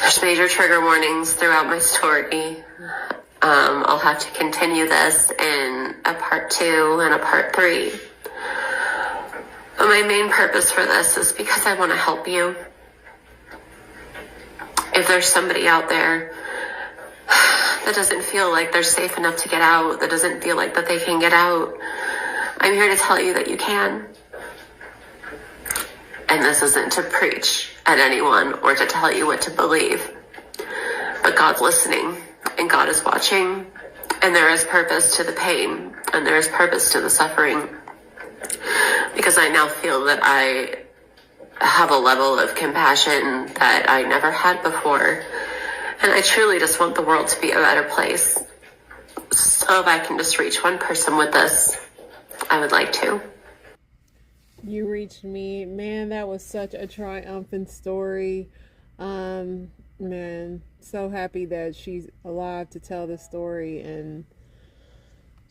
There's major trigger warnings throughout my story. I'll have to continue this in a part 2 and a part 3. But my main purpose for this is because I want to help you. If there's somebody out there that doesn't feel like they're safe enough to get out, that doesn't feel like that they can get out, I'm here to tell you that you can. And this isn't to preach at anyone or to tell you what to believe. But God's listening, and God is watching, and there is purpose to the pain, and there is purpose to the suffering. Because I now feel that I have a level of compassion that I never had before. And I truly just want the world to be a better place. So if I can just reach one person with this, I would like to. You reached me. Man, that was such a triumphant story. Man, so happy that she's alive to tell this story and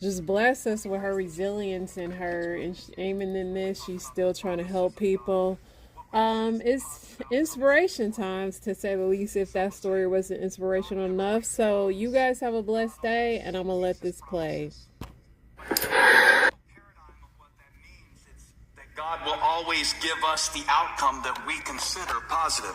just bless us with her resilience in her. And even in this, she's still trying to help people. It's inspiration times, to say the least, if that story wasn't inspirational enough. So you guys have a blessed day, and I'm gonna let this play. God will always give us the outcome that we consider positive.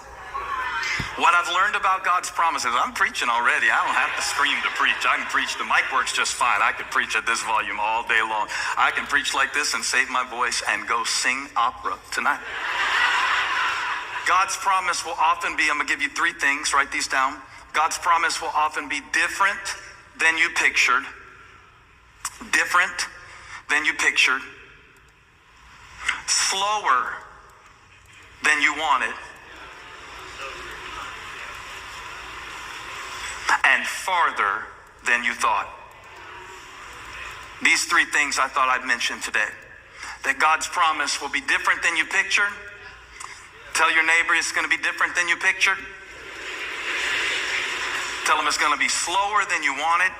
What I've learned about God's promises, I'm preaching already. I don't have to scream to preach. I can preach. The mic works just fine. I could preach at this volume all day long. I can preach like this and save my voice and go sing opera tonight. God's promise will often be, I'm going to give you 3 things, write these down. God's promise will often be different than you pictured. Different than you pictured. Slower than you wanted. And farther than you thought. These 3 things I thought I'd mention today. That God's promise will be different than you pictured. Tell your neighbor it's going to be different than you pictured. Tell them it's going to be slower than you wanted.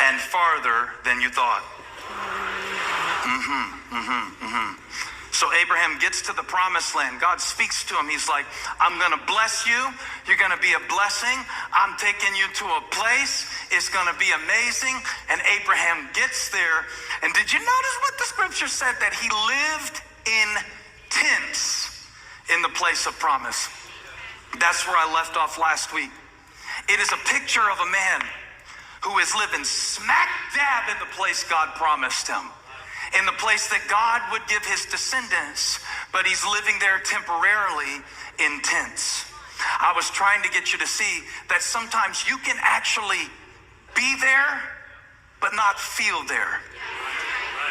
And farther than you thought. So Abraham gets to the promised land. God speaks to him. He's like, I'm going to bless you. You're going to be a blessing. I'm taking you to a place. It's going to be amazing. And Abraham gets there. And did you notice what the scripture said? That he lived in tents in the place of promise. That's where I left off last week. It is a picture of a man who is living smack dab in the place God promised him. In the place that God would give his descendants, but he's living there temporarily in tents. I was trying to get you to see that sometimes you can actually be there, but not feel there.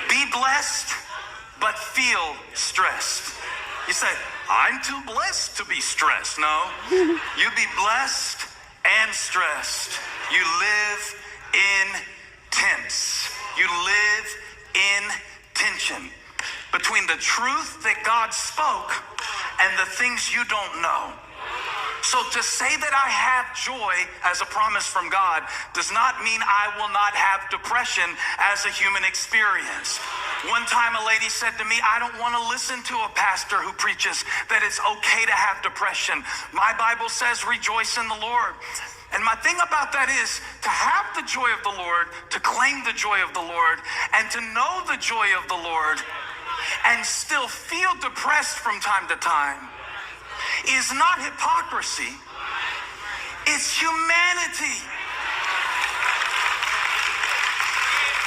Be blessed, but feel stressed. You say, I'm too blessed to be stressed. No, you be blessed and stressed. You live in tense. You live in tension between the truth that God spoke and the things you don't know. So to say that I have joy as a promise from God does not mean I will not have depression as a human experience. One time a lady said to me, I don't want to listen to a pastor who preaches that it's okay to have depression. My Bible says rejoice in the Lord. And my thing about that is to have the joy of the Lord, to claim the joy of the Lord, and to know the joy of the Lord, and still feel depressed from time to time is not hypocrisy. It's humanity.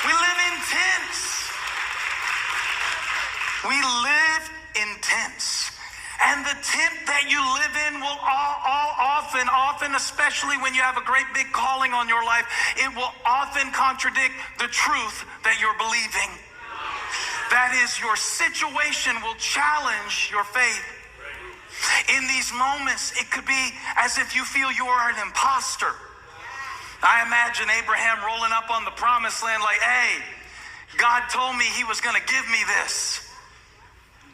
We live in tents. We live in tents. And the tent that you live in will often, especially when you have a great big calling on your life, it will often contradict the truth that you're believing. That is, your situation will challenge your faith. In these moments, it could be as if you feel you are an imposter. I imagine Abraham rolling up on the promised land like, hey, God told me he was going to give me this.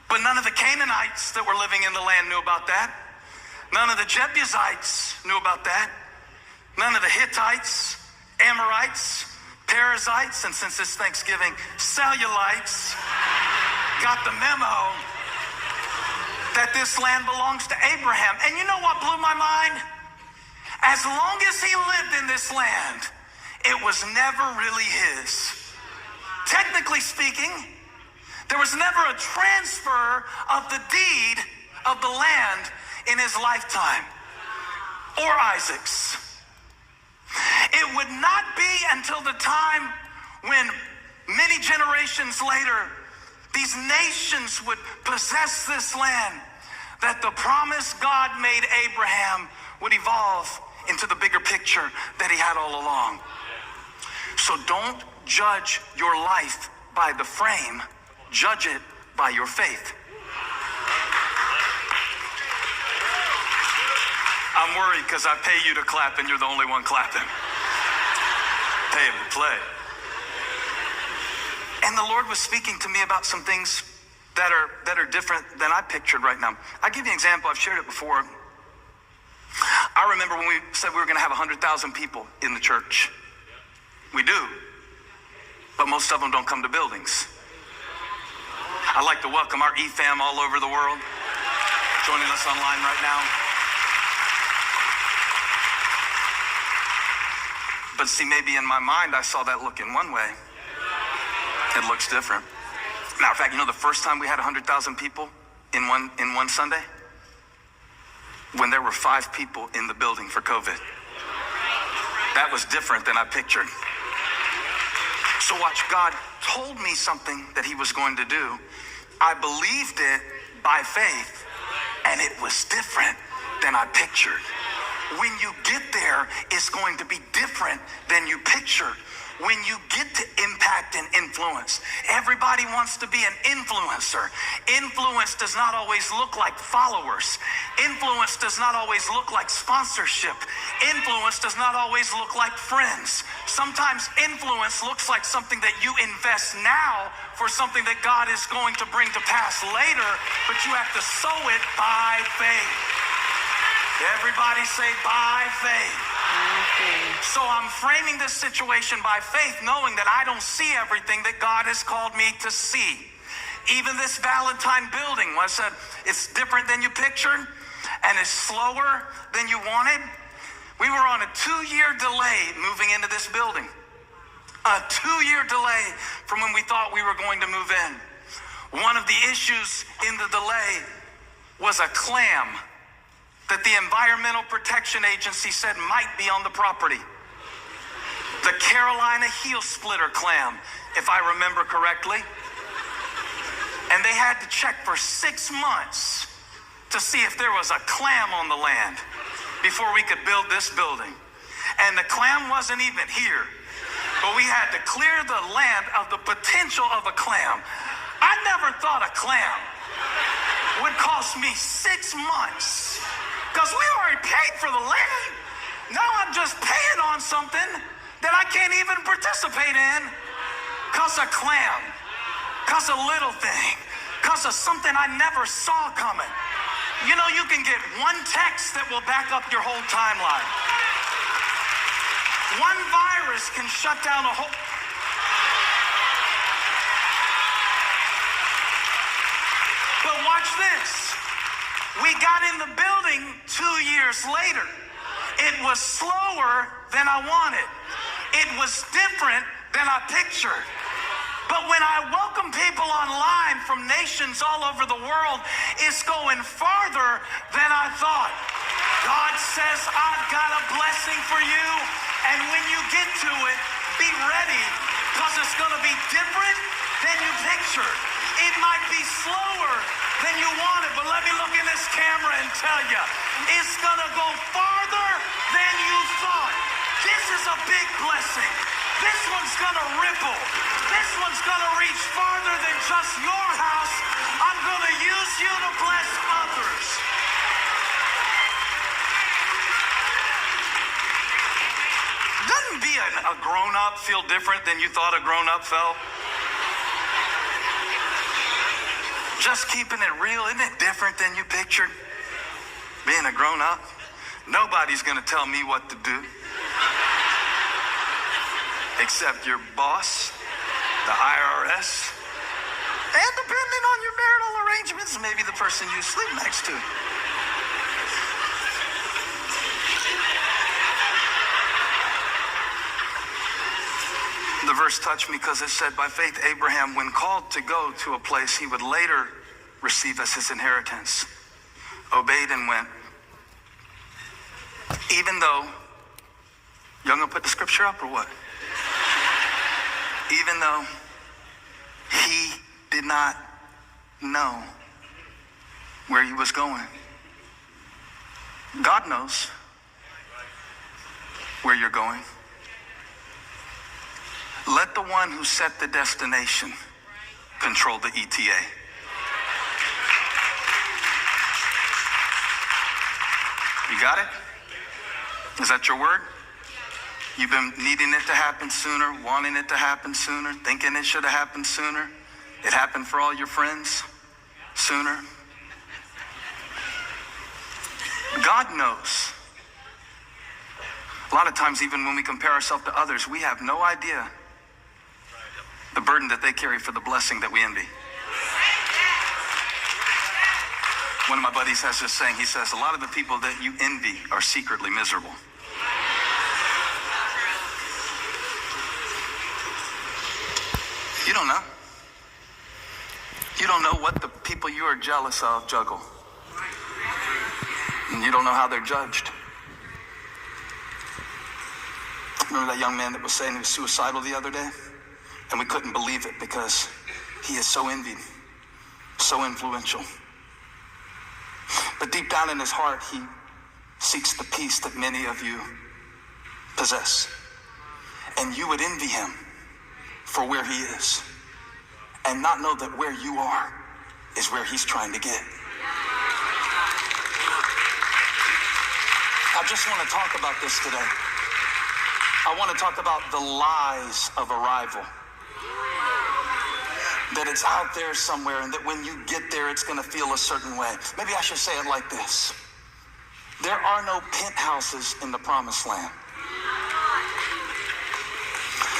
But none of the Canaanites that were living in the land knew about that. None of the Jebusites knew about that. None of the Hittites, Amorites, Perizzites, and since it's Thanksgiving, Cellulites got the memo that this land belongs to Abraham. And you know what blew my mind? As long as he lived in this land, it was never really his. Technically speaking, there was never a transfer of the deed of the land in his lifetime, or Isaac's. It would not be until the time when many generations later, these nations would possess this land that the promise God made Abraham would evolve into the bigger picture that he had all along. So don't judge your life by the frame. Judge it by your faith. I'm worried because I pay you to clap and you're the only one clapping. Pay him to play. And the Lord was speaking to me about some things that are different than I pictured right now. I'll give you an example. I've shared it before. I remember when we said we were going to have 100,000 people in the church. We do. But most of them don't come to buildings. I'd like to welcome our eFam all over the world, joining us online right now. But see, maybe in my mind, I saw that look in one way. It looks different. Matter of fact, you know the first time we had 100,000 people in one Sunday? When there were 5 people in the building for COVID. That was different than I pictured. So watch, God told me something that he was going to do. I believed it by faith, and it was different than I pictured. When you get there, it's going to be different than you pictured. When you get to impact and influence, everybody wants to be an influencer. Influence does not always look like followers. Influence does not always look like sponsorship. Influence does not always look like friends. Sometimes influence looks like something that you invest now for something that God is going to bring to pass later, but you have to sow it by faith. Everybody say by faith. So I'm framing this situation by faith, knowing that I don't see everything that God has called me to see. Even this Valentine building, I said it's different than you pictured and it's slower than you wanted. We were on a 2-year delay moving into this building. A 2-year delay from when we thought we were going to move in. One of the issues in the delay was a clam that the Environmental Protection Agency said might be on the property. The Carolina heel splitter clam, if I remember correctly. And they had to check for 6 months to see if there was a clam on the land before we could build this building. And the clam wasn't even here, but we had to clear the land of the potential of a clam. I never thought a clam would cost me 6 months, because we already paid for the land. Now I'm just paying on something that I can't even participate in because of clam, because of little thing, because of something I never saw coming. You know, you can get one text that will back up your whole timeline. One virus can shut down a whole... But watch this. We got in the building 2 years later. It was slower than I wanted. It was different than I pictured. But when I welcome people online from nations all over the world, it's going farther than I thought. God says, I've got a blessing for you. And when you get to it, be ready, because it's going to be different than you pictured. It might be slower than you wanted, but let me look in this camera and tell you, it's going to go farther than you thought. This is a big blessing. This one's going to ripple. This one's going to reach farther than just your house. I'm going to use you to bless others. Doesn't being a grown-up feel different than you thought a grown-up felt? Just keeping it real, isn't it different than you pictured? Being a grown-up? Nobody's going to tell me what to do. Except your boss, the IRS, and depending on your marital arrangements, maybe the person you sleep next to. The verse touched me because it said, by faith, Abraham, when called to go to a place he would later receive as his inheritance, obeyed and went. Even though, y'all gonna put the scripture up or what? Even though he did not know where he was going. God knows where you're going. Let the one who set the destination control the ETA. You got it? Is that your word? You've been needing it to happen sooner, wanting it to happen sooner, thinking it should have happened sooner. It happened for all your friends sooner. God knows. A lot of times, even when we compare ourselves to others, we have no idea the burden that they carry for the blessing that we envy. One of my buddies has this saying, he says, a lot of the people that you envy are secretly miserable. You don't know. You don't know what the people you are jealous of juggle. And you don't know how they're judged. Remember that young man that was saying he was suicidal the other day? And we couldn't believe it because he is so envied, so influential. But deep down in his heart, he seeks the peace that many of you possess. And you would envy him for where he is and not know that where you are is where he's trying to get. I just want to talk about this today. I want to talk about the lies of arrival. That it's out there somewhere and that when you get there, it's going to feel a certain way. Maybe I should say it like this. There are no penthouses in the promised land.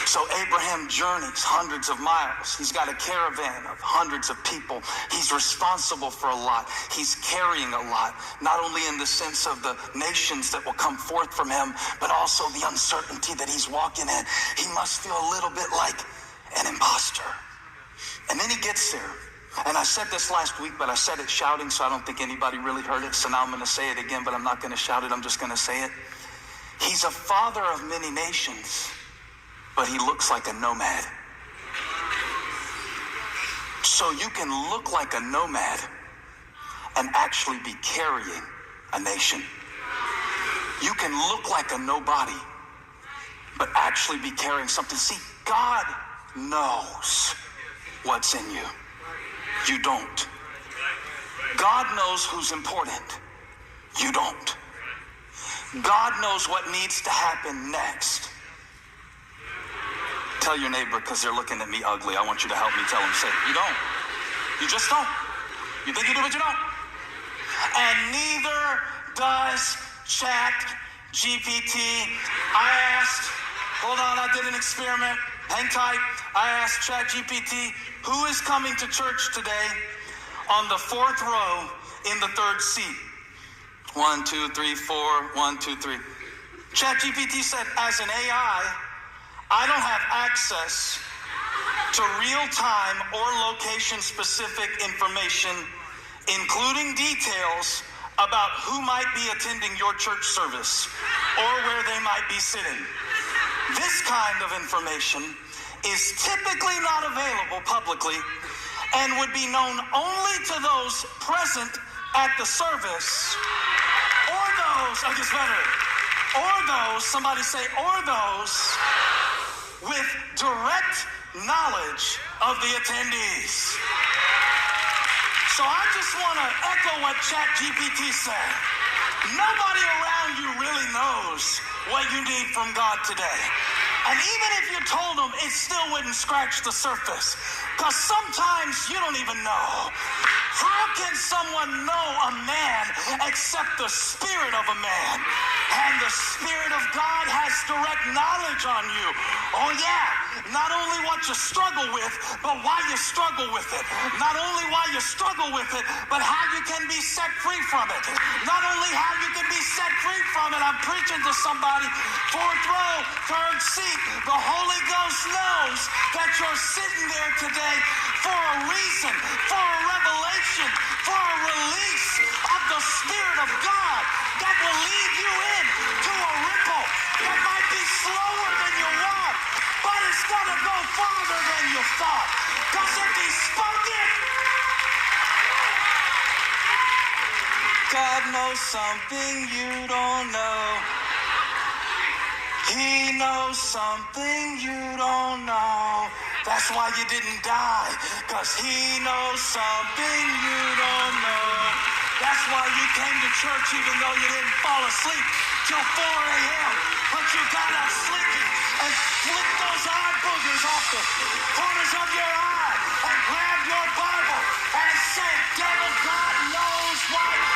So Abraham journeys hundreds of miles. He's got a caravan of hundreds of people. He's responsible for a lot. He's carrying a lot, not only in the sense of the nations that will come forth from him, but also the uncertainty that he's walking in. He must feel a little bit like an imposter. And then he gets there. And I said this last week, but I said it shouting, so I don't think anybody really heard it. So now I'm going to say it again, but I'm not going to shout it. I'm just going to say it. He's a father of many nations, but he looks like a nomad. So you can look like a nomad and actually be carrying a nation. You can look like a nobody, but actually be carrying something. See, God knows what's in you. You don't. God knows who's important. You don't. God knows what needs to happen next. Tell your neighbor, because they're looking at me ugly. I want you to help me tell them, say, you don't. You just don't. You think you do, but you don't. And neither does ChatGPT. I asked, hold on, I did an experiment. Hang tight. I asked ChatGPT, who is coming to church today on the 4th row in the 3rd seat? 1, 2, 3, 4, 1, 2, 3. ChatGPT said, as an AI, I don't have access to real-time or location-specific information, including details about who might be attending your church service or where they might be sitting. This kind of information is typically not available publicly and would be known only to those present at the service or those, I guess better, or those, somebody say, or those with direct knowledge of the attendees. So I just want to echo what ChatGPT said. Nobody around you really knows what you need from God today. And even if you told them, it still wouldn't scratch the surface. Because sometimes you don't even know. How can someone know a man except the spirit of a man? And the Spirit of God has direct knowledge on you. Oh yeah, not only what you struggle with, but why you struggle with it. Not only why you struggle with it, but how you can be set free from it. Not only how you can be set free from it, I'm preaching to somebody, 4th row, 3rd seat. The Holy Ghost knows that you're sitting there today for a reason, for a revelation, for a release of the Spirit of God that will lead you in to a ripple that might be slower than you want, but it's gonna go farther than you thought. Because if He spoke it, God knows something you don't know. He knows something you don't know. That's why you didn't die, because He knows something you don't know. That's why you came to church even though you didn't fall asleep till 4 a.m. But you got up sleeping and flicked those eye boogers off the corners of your eye and grabbed your Bible and said, devil, God knows what